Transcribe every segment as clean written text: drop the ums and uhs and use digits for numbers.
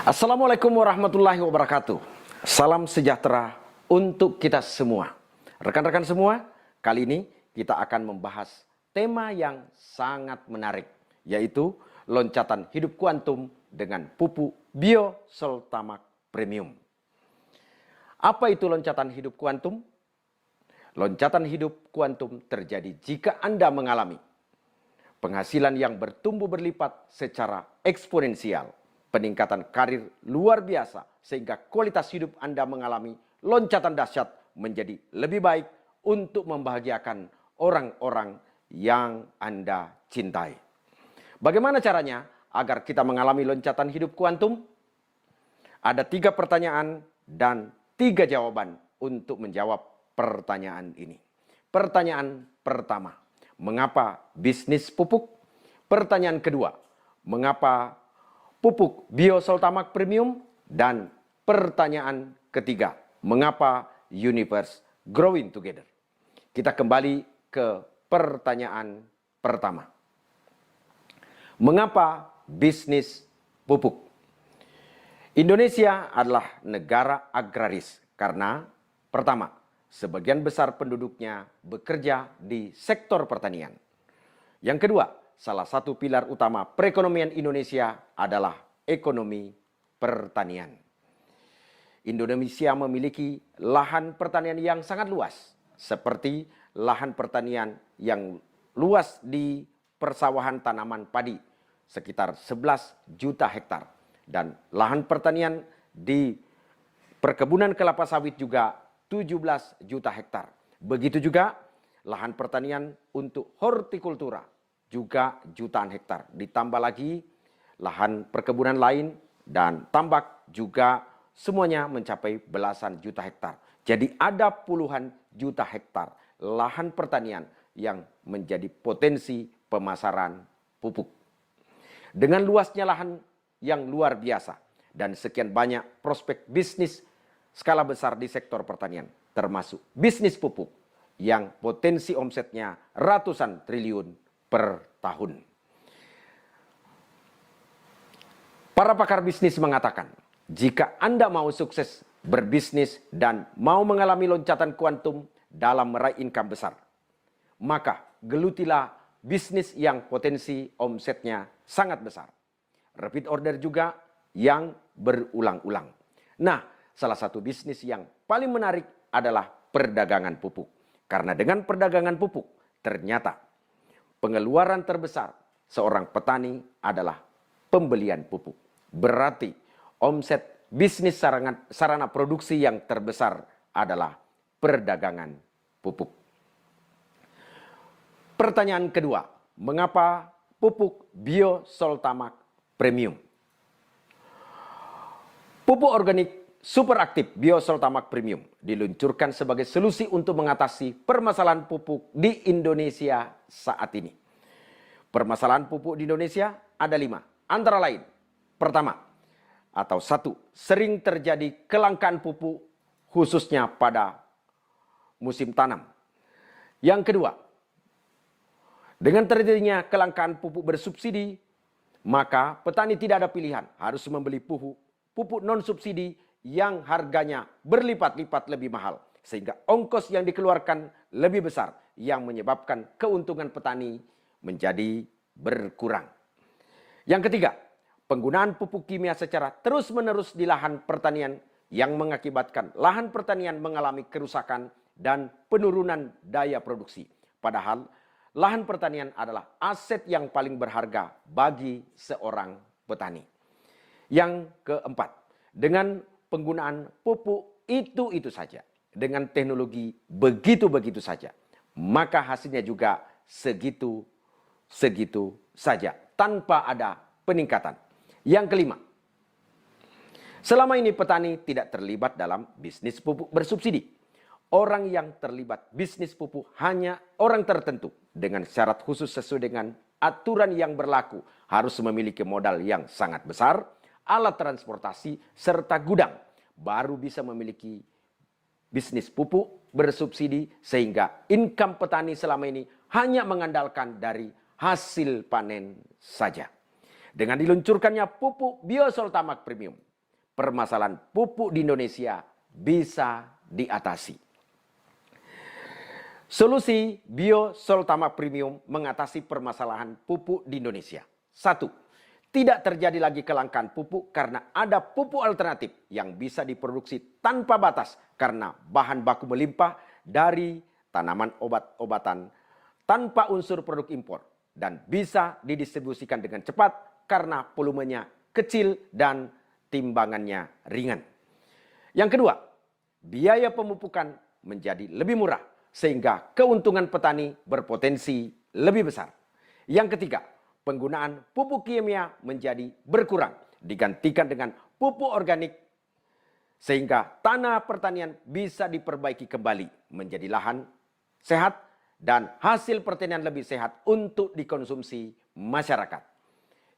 Assalamualaikum warahmatullahi wabarakatuh. Salam sejahtera untuk kita semua. Rekan-rekan semua, kali ini kita akan membahas tema yang sangat menarik, yaitu loncatan hidup kuantum dengan pupuk Biosoltamak Premium. Apa itu loncatan hidup kuantum? Loncatan hidup kuantum terjadi jika Anda mengalami penghasilan yang bertumbuh berlipat secara eksponensial, peningkatan karir luar biasa, sehingga kualitas hidup Anda mengalami loncatan dahsyat menjadi lebih baik untuk membahagiakan orang-orang yang Anda cintai. Bagaimana caranya agar kita mengalami loncatan hidup kuantum? Ada 3 pertanyaan dan 3 jawaban untuk menjawab pertanyaan ini. Pertanyaan pertama, mengapa bisnis pupuk? Pertanyaan kedua, mengapa pupuk Biosoltamak Premium? Dan pertanyaan ketiga, mengapa Universe Growing Together? Kita kembali ke pertanyaan pertama. Mengapa bisnis pupuk? Indonesia adalah negara agraris karena pertama, sebagian besar penduduknya bekerja di sektor pertanian. Yang kedua, salah satu pilar utama perekonomian Indonesia adalah ekonomi pertanian. Indonesia memiliki lahan pertanian yang sangat luas, seperti lahan pertanian yang luas di persawahan tanaman padi, sekitar 11 juta hektar. Dan lahan pertanian di perkebunan kelapa sawit juga 17 juta hektar. Begitu juga lahan pertanian untuk hortikultura, juga jutaan hektar. Ditambah lagi lahan perkebunan lain dan tambak juga semuanya mencapai belasan juta hektar. Jadi ada puluhan juta hektar lahan pertanian yang menjadi potensi pemasaran pupuk. Dengan luasnya lahan yang luar biasa dan sekian banyak prospek bisnis skala besar di sektor pertanian, termasuk bisnis pupuk yang potensi omsetnya ratusan triliun per tahun. Para pakar bisnis mengatakan, jika Anda mau sukses berbisnis dan mau mengalami loncatan kuantum dalam meraih income besar, maka gelutilah bisnis yang potensi omsetnya sangat besar. Repeat order juga yang berulang-ulang. Nah, salah satu bisnis yang paling menarik adalah perdagangan pupuk. Karena dengan perdagangan pupuk, ternyata pengeluaran terbesar seorang petani adalah pembelian pupuk. Berarti omset bisnis sarana produksi yang terbesar adalah perdagangan pupuk. Pertanyaan kedua, mengapa pupuk Biosoltamak Premium? Pupuk organik super aktif Biosoltamak Premium diluncurkan sebagai solusi untuk mengatasi permasalahan pupuk di Indonesia saat ini. Permasalahan pupuk di Indonesia ada 5, antara lain. Pertama, atau 1, sering terjadi kelangkaan pupuk khususnya pada musim tanam. Yang kedua, dengan terjadinya kelangkaan pupuk bersubsidi, maka petani tidak ada pilihan, harus membeli pupuk non-subsidi yang harganya berlipat-lipat lebih mahal. Sehingga ongkos yang dikeluarkan lebih besar, yang menyebabkan keuntungan petani menjadi berkurang. Yang ketiga, penggunaan pupuk kimia secara terus-menerus di lahan pertanian yang mengakibatkan lahan pertanian mengalami kerusakan dan penurunan daya produksi. Padahal lahan pertanian adalah aset yang paling berharga bagi seorang petani. Yang keempat, dengan penggunaan pupuk itu saja, dengan teknologi begitu-begitu saja, maka hasilnya juga segitu saja, tanpa ada peningkatan. Yang kelima, Selama ini petani tidak terlibat dalam bisnis pupuk bersubsidi. Orang yang terlibat bisnis pupuk hanya orang tertentu dengan syarat khusus sesuai dengan aturan yang berlaku. Harus memiliki modal yang sangat besar, alat transportasi, serta gudang. Baru bisa memiliki bisnis pupuk bersubsidi sehingga income petani selama ini hanya mengandalkan dari hasil panen saja. Dengan diluncurkannya pupuk Biosoltamak Premium, permasalahan pupuk di Indonesia bisa diatasi. Solusi Biosoltamak Premium mengatasi permasalahan pupuk di Indonesia. 1. Tidak terjadi lagi kelangkaan pupuk karena ada pupuk alternatif yang bisa diproduksi tanpa batas karena bahan baku melimpah dari tanaman obat-obatan tanpa unsur produk impor dan bisa didistribusikan dengan cepat karena volumenya kecil dan timbangannya ringan. Yang kedua, biaya pemupukan menjadi lebih murah sehingga keuntungan petani berpotensi lebih besar. Yang ketiga, penggunaan pupuk kimia menjadi berkurang, digantikan dengan pupuk organik sehingga tanah pertanian bisa diperbaiki kembali menjadi lahan sehat dan hasil pertanian lebih sehat untuk dikonsumsi masyarakat.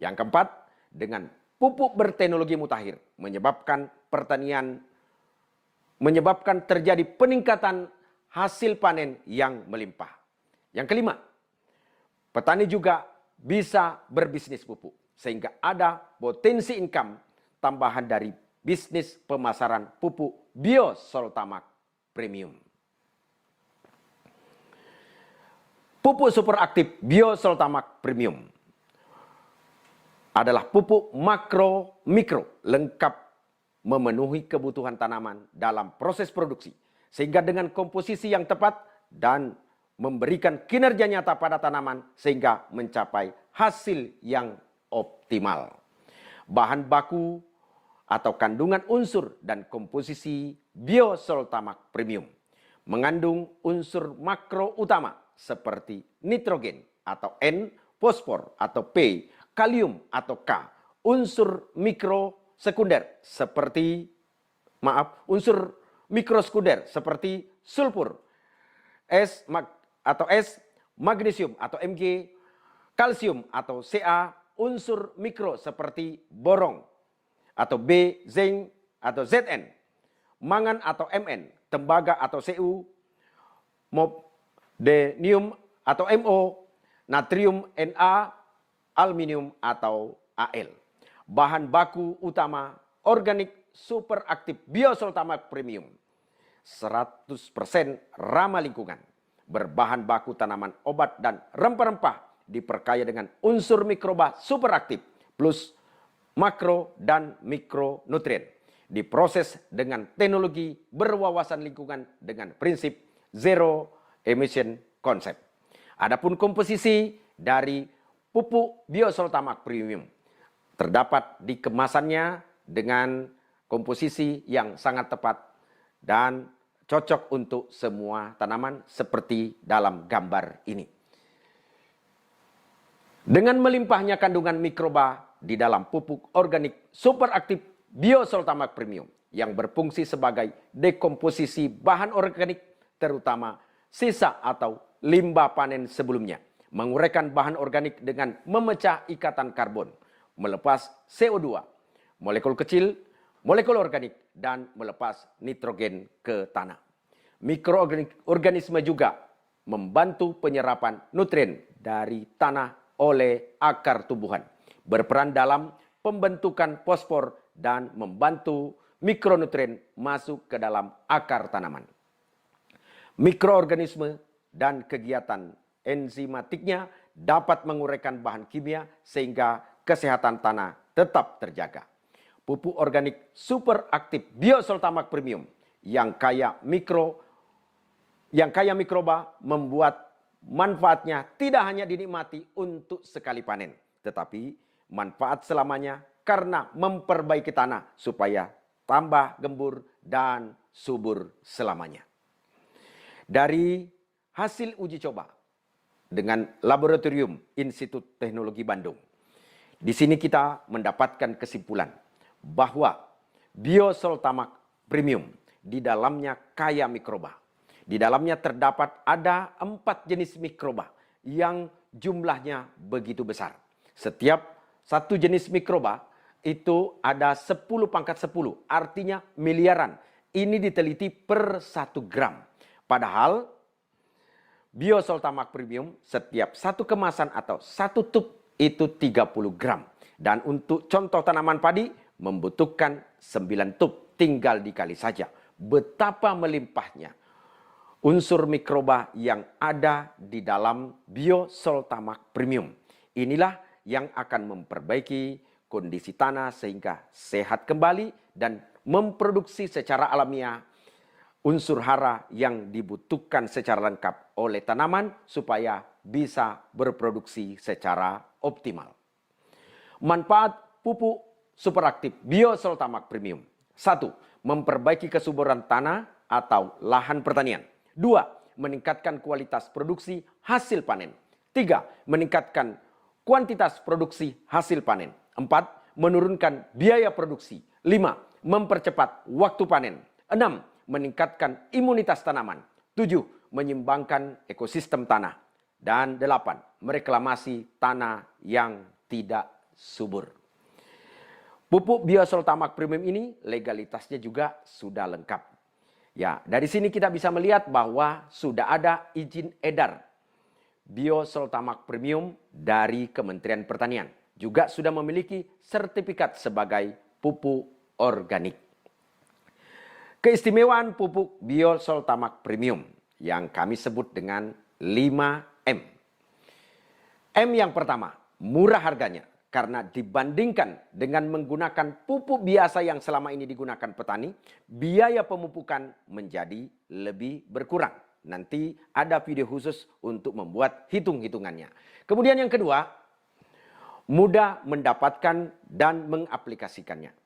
Yang keempat, dengan pupuk berteknologi mutakhir menyebabkan terjadi peningkatan hasil panen yang melimpah. Yang kelima, petani juga bisa berbisnis pupuk sehingga ada potensi income tambahan dari bisnis pemasaran pupuk Biosoltamak Premium. Pupuk super aktif Biosoltamak Premium adalah pupuk makro mikro lengkap memenuhi kebutuhan tanaman dalam proses produksi sehingga dengan komposisi yang tepat dan memberikan kinerja nyata pada tanaman sehingga mencapai hasil yang optimal. Bahan baku atau kandungan unsur dan komposisi Biosoltamak Premium mengandung unsur makro utama seperti nitrogen atau N, fosfor atau P, kalium atau K, unsur mikro sekunder seperti unsur mikrosekunder seperti sulfur, S, magnesium atau Mg, kalsium atau Ca, unsur mikro seperti borong atau B, zinc atau Zn, mangan atau Mn, tembaga atau Cu, molybdenium atau Mo, natrium Na, aluminium atau Al. Bahan baku utama organik super aktif Biosoltamak Premium 100% ramah lingkungan, berbahan baku tanaman obat dan rempah-rempah, diperkaya dengan unsur mikroba super aktif plus makro dan mikronutrien, diproses dengan teknologi berwawasan lingkungan dengan prinsip zero emission concept. Adapun komposisi dari pupuk Biosoltamak Premium terdapat di kemasannya dengan komposisi yang sangat tepat dan cocok untuk semua tanaman seperti dalam gambar ini. Dengan melimpahnya kandungan mikroba di dalam pupuk organik super aktif Biosoltamak Premium yang berfungsi sebagai dekomposisi bahan organik terutama sisa atau limbah panen sebelumnya, menguraikan bahan organik dengan memecah ikatan karbon, melepas CO2, molekul kecil, molekul organik, dan melepas nitrogen ke tanah. Mikroorganisme juga membantu penyerapan nutrien dari tanah oleh akar tumbuhan, berperan dalam pembentukan fosfor dan membantu mikronutrien masuk ke dalam akar tanaman. Mikroorganisme dan kegiatan enzimatiknya dapat menguraikan bahan kimia sehingga kesehatan tanah tetap terjaga. Pupuk organik super aktif Biosoltamak Premium yang kaya mikroba membuat manfaatnya tidak hanya dinikmati untuk sekali panen, tetapi manfaat selamanya karena memperbaiki tanah supaya tambah gembur dan subur selamanya. Dari hasil uji coba dengan Laboratorium Institut Teknologi Bandung, di sini kita mendapatkan kesimpulan bahwa Biosoltamak Premium. Di dalamnya kaya mikroba. Di dalamnya terdapat ada 4 jenis mikroba yang jumlahnya begitu besar. Setiap satu jenis mikroba itu ada 10 pangkat 10, artinya miliaran. Ini diteliti per 1 gram. Padahal Biosoltamak Premium setiap satu kemasan atau satu tub itu 30 gram. Dan untuk contoh tanaman padi membutuhkan 9 tub, tinggal dikali saja. Betapa melimpahnya unsur mikroba yang ada di dalam Biosoltamak Premium. Inilah yang akan memperbaiki kondisi tanah sehingga sehat kembali dan memproduksi secara alamiah unsur hara yang dibutuhkan secara lengkap oleh tanaman supaya bisa berproduksi secara optimal. Manfaat pupuk superaktif Biosoltamak Premium. 1. Memperbaiki kesuburan tanah atau lahan pertanian. 2. Meningkatkan kualitas produksi hasil panen. 3. Meningkatkan kuantitas produksi hasil panen. 4. Menurunkan biaya produksi. 5. Mempercepat waktu panen. 6. Meningkatkan imunitas tanaman. 7. Menyeimbangkan ekosistem tanah. Dan 8. Mereklamasi tanah yang tidak subur. Pupuk Biosoltamak Premium ini legalitasnya juga sudah lengkap. Ya, dari sini kita bisa melihat bahwa sudah ada izin edar Biosoltamak Premium dari Kementerian Pertanian. Juga sudah memiliki sertifikat sebagai pupuk organik. Keistimewaan pupuk Biosoltamak Premium yang kami sebut dengan 5M. M yang pertama, murah harganya. Karena dibandingkan dengan menggunakan pupuk biasa yang selama ini digunakan petani, biaya pemupukan menjadi lebih berkurang. Nanti ada video khusus untuk membuat hitung-hitungannya. Kemudian yang kedua, mudah mendapatkan dan mengaplikasikannya.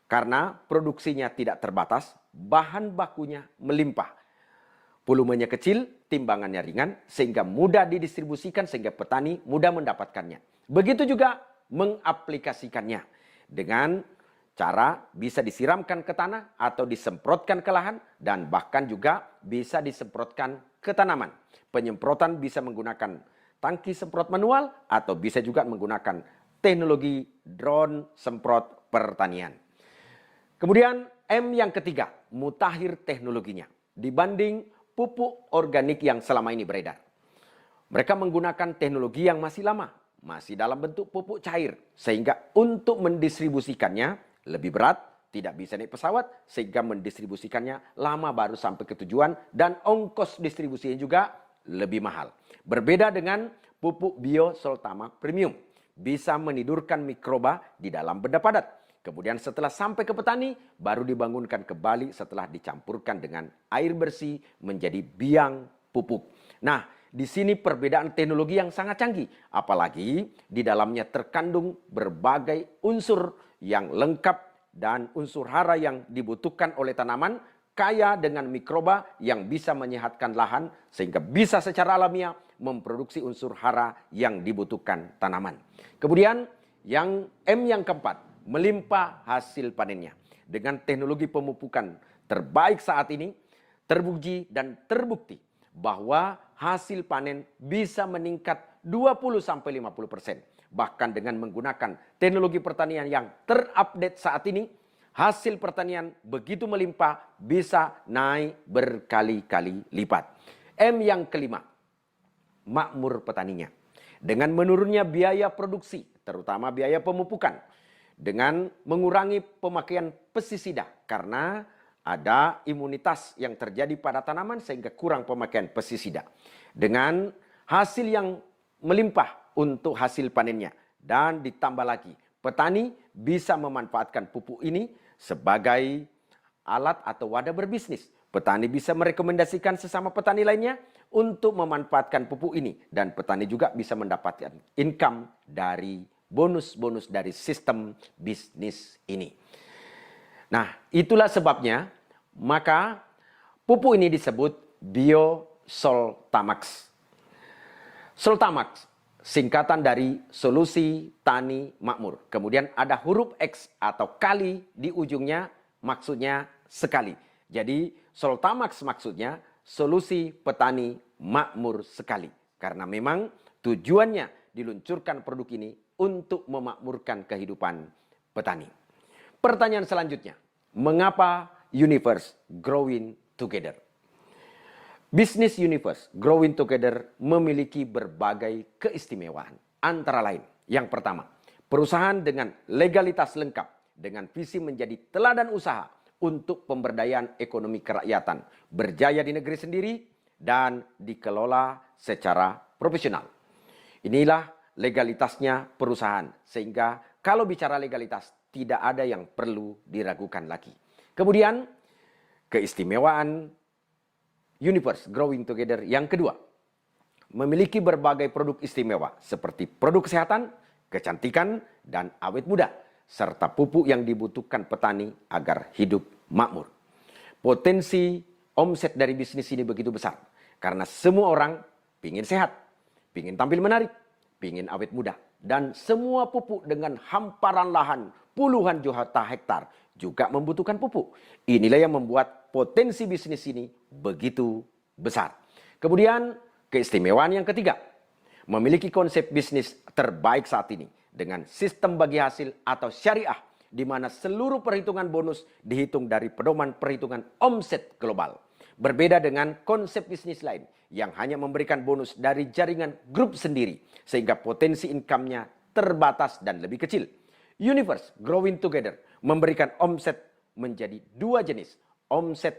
Karena produksinya tidak terbatas, bahan bakunya melimpah. Volumenya kecil, timbangannya ringan, sehingga mudah didistribusikan sehingga petani mudah mendapatkannya. Begitu juga mengaplikasikannya dengan cara bisa disiramkan ke tanah atau disemprotkan ke lahan dan bahkan juga bisa disemprotkan ke tanaman. Penyemprotan bisa menggunakan tangki semprot manual atau bisa juga menggunakan teknologi drone semprot pertanian. Kemudian M yang ketiga, mutakhir teknologinya dibanding pupuk organik yang selama ini beredar. Mereka menggunakan teknologi yang masih lama, masih dalam bentuk pupuk cair, sehingga untuk mendistribusikannya lebih berat, tidak bisa naik pesawat, sehingga mendistribusikannya lama baru sampai ke tujuan, dan ongkos distribusinya juga lebih mahal. Berbeda dengan pupuk Biosoltamak Premium, bisa menidurkan mikroba di dalam benda padat. Kemudian setelah sampai ke petani, baru dibangunkan kembali setelah dicampurkan dengan air bersih menjadi biang pupuk. Nah, di sini perbedaan teknologi yang sangat canggih. Apalagi di dalamnya terkandung berbagai unsur yang lengkap dan unsur hara yang dibutuhkan oleh tanaman, kaya dengan mikroba yang bisa menyehatkan lahan sehingga bisa secara alamiah memproduksi unsur hara yang dibutuhkan tanaman. Kemudian yang M yang keempat, melimpah hasil panennya. Dengan teknologi pemupukan terbaik saat ini, teruji dan terbukti bahwa hasil panen bisa meningkat 20-50%. Bahkan dengan menggunakan teknologi pertanian yang terupdate saat ini, hasil pertanian begitu melimpah bisa naik berkali-kali lipat. M yang kelima, makmur petaninya. Dengan menurunnya biaya produksi, terutama biaya pemupukan, dengan mengurangi pemakaian pestisida karena ada imunitas yang terjadi pada tanaman sehingga kurang pemakaian pestisida. Dengan hasil yang melimpah untuk hasil panennya. Dan ditambah lagi, petani bisa memanfaatkan pupuk ini sebagai alat atau wadah berbisnis. Petani bisa merekomendasikan sesama petani lainnya untuk memanfaatkan pupuk ini. Dan petani juga bisa mendapatkan income dari bonus-bonus dari sistem bisnis ini. Nah, itulah sebabnya maka pupuk ini disebut Biosoltamax. Soltamax singkatan dari solusi tani makmur. Kemudian ada huruf X atau kali di ujungnya maksudnya sekali. Jadi Soltamax maksudnya solusi petani makmur sekali. Karena memang tujuannya diluncurkan produk ini untuk memakmurkan kehidupan petani. Pertanyaan selanjutnya, mengapa Universe Growing Together? Bisnis Universe Growing Together memiliki berbagai keistimewaan. Antara lain, yang pertama, perusahaan dengan legalitas lengkap dengan visi menjadi teladan usaha untuk pemberdayaan ekonomi kerakyatan, berjaya di negeri sendiri dan dikelola secara profesional. Inilah legalitasnya perusahaan, sehingga kalau bicara legalitas tidak ada yang perlu diragukan lagi. Kemudian keistimewaan Universe Growing Together yang kedua, memiliki berbagai produk istimewa seperti produk kesehatan, kecantikan, dan awet muda, serta pupuk yang dibutuhkan petani agar hidup makmur. Potensi omset dari bisnis ini begitu besar, karena semua orang ingin sehat, ingin tampil menarik, ingin awet muda, dan semua pupuk dengan hamparan lahan puluhan juta hektar juga membutuhkan pupuk. Inilah yang membuat potensi bisnis ini begitu besar. Kemudian keistimewaan yang ketiga, memiliki konsep bisnis terbaik saat ini dengan sistem bagi hasil atau syariah, di mana seluruh perhitungan bonus dihitung dari pedoman perhitungan omset global. Berbeda dengan konsep bisnis lain yang hanya memberikan bonus dari jaringan grup sendiri, sehingga potensi income-nya terbatas dan lebih kecil. Universe Growing Together memberikan omset menjadi dua jenis omset,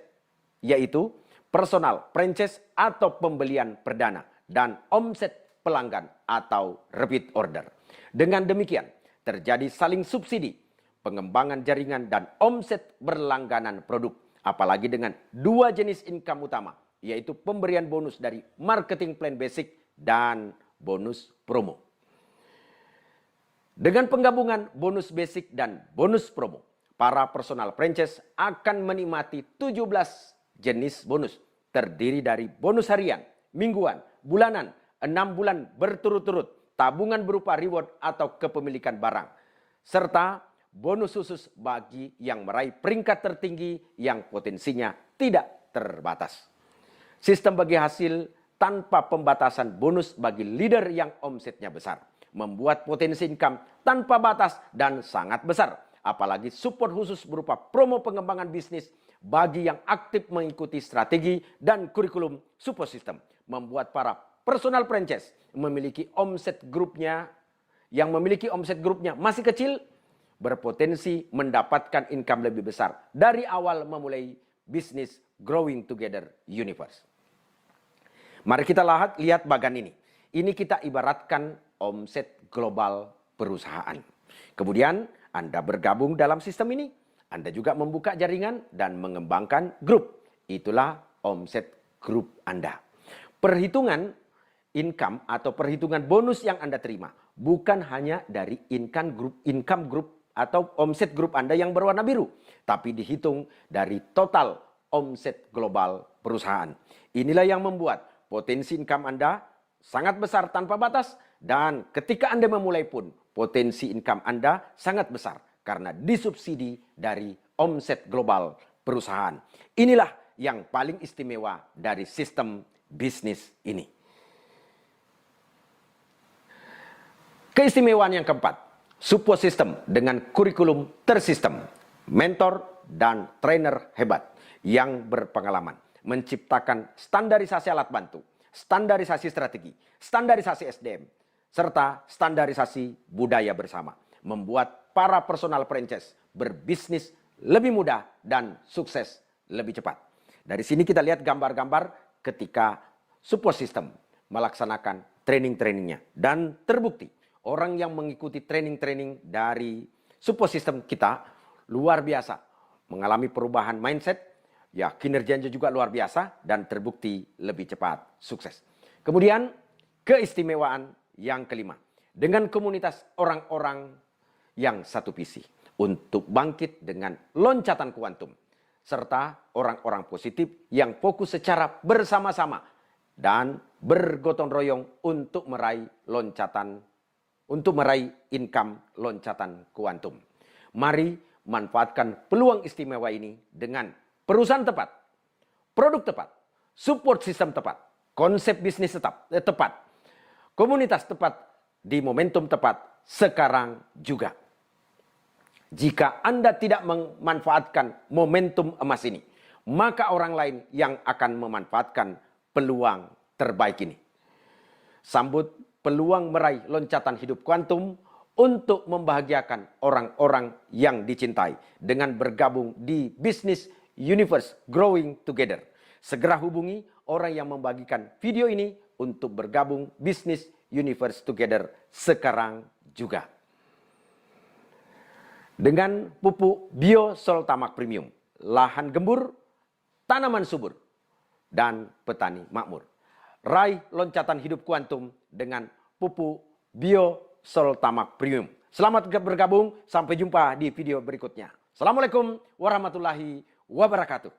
yaitu personal franchise atau pembelian perdana dan omset pelanggan atau repeat order. Dengan demikian, terjadi saling subsidi, pengembangan jaringan dan omset berlangganan produk. Apalagi dengan dua jenis income utama, yaitu pemberian bonus dari marketing plan basic dan bonus promo. Dengan penggabungan bonus basic dan bonus promo, para personal franchise akan menikmati 17 jenis bonus, terdiri dari bonus harian, mingguan, bulanan, 6 bulan berturut-turut, tabungan berupa reward atau kepemilikan barang, serta bonus khusus bagi yang meraih peringkat tertinggi yang potensinya tidak terbatas. Sistem bagi hasil tanpa pembatasan bonus bagi leader yang omsetnya besar, membuat potensi income tanpa batas dan sangat besar. Apalagi support khusus berupa promo pengembangan bisnis bagi yang aktif mengikuti strategi dan kurikulum support system, membuat para personal franchise memiliki omset grupnya masih kecil, berpotensi mendapatkan income lebih besar dari awal memulai bisnis Growing Together Universe. Mari kita lihat bagan ini. Ini kita ibaratkan omset global perusahaan. Kemudian Anda bergabung dalam sistem ini, Anda juga membuka jaringan dan mengembangkan grup. Itulah omset grup Anda. Perhitungan income atau perhitungan bonus yang Anda terima bukan hanya dari income group atau omset grup Anda yang berwarna biru, tapi dihitung dari total omset global perusahaan. Inilah yang membuat potensi income Anda sangat besar tanpa batas, dan ketika Anda memulai pun potensi income Anda sangat besar karena disubsidi dari omset global perusahaan. Inilah yang paling istimewa dari sistem bisnis ini. Keistimewaan yang keempat, support system dengan kurikulum tersistem, mentor dan trainer hebat yang berpengalaman, menciptakan standarisasi alat bantu, standarisasi strategi, standarisasi SDM, serta standarisasi budaya bersama, membuat para personal franchise berbisnis lebih mudah dan sukses lebih cepat. Dari sini kita lihat gambar-gambar ketika support system melaksanakan training-trainingnya, dan terbukti orang yang mengikuti training-training dari support system kita luar biasa, mengalami perubahan mindset, ya kinerjanya juga luar biasa dan terbukti lebih cepat sukses. Kemudian keistimewaan yang kelima, dengan komunitas orang-orang yang satu visi untuk bangkit dengan loncatan kuantum, serta orang-orang positif yang fokus secara bersama-sama dan bergotong royong untuk meraih income loncatan kuantum. Mari Manfaatkan peluang istimewa ini dengan perusahaan tepat, produk tepat, support sistem tepat, konsep bisnis tepat, komunitas tepat, di momentum tepat, sekarang juga. Jika Anda tidak memanfaatkan momentum emas ini, maka orang lain yang akan memanfaatkan peluang terbaik ini. Sambut peluang meraih loncatan hidup kuantum untuk membahagiakan orang-orang yang dicintai dengan bergabung di Business Universe Growing Together. Segera hubungi orang yang membagikan video ini untuk bergabung Business Universe Together sekarang juga. Dengan pupuk Bio Soltamak Premium, lahan gembur, tanaman subur, dan petani makmur. Raih loncatan hidup kuantum dengan pupuk Bio Soltamak Premium. Selamat bergabung, sampai jumpa di video berikutnya. Assalamualaikum warahmatullahi wabarakatuh.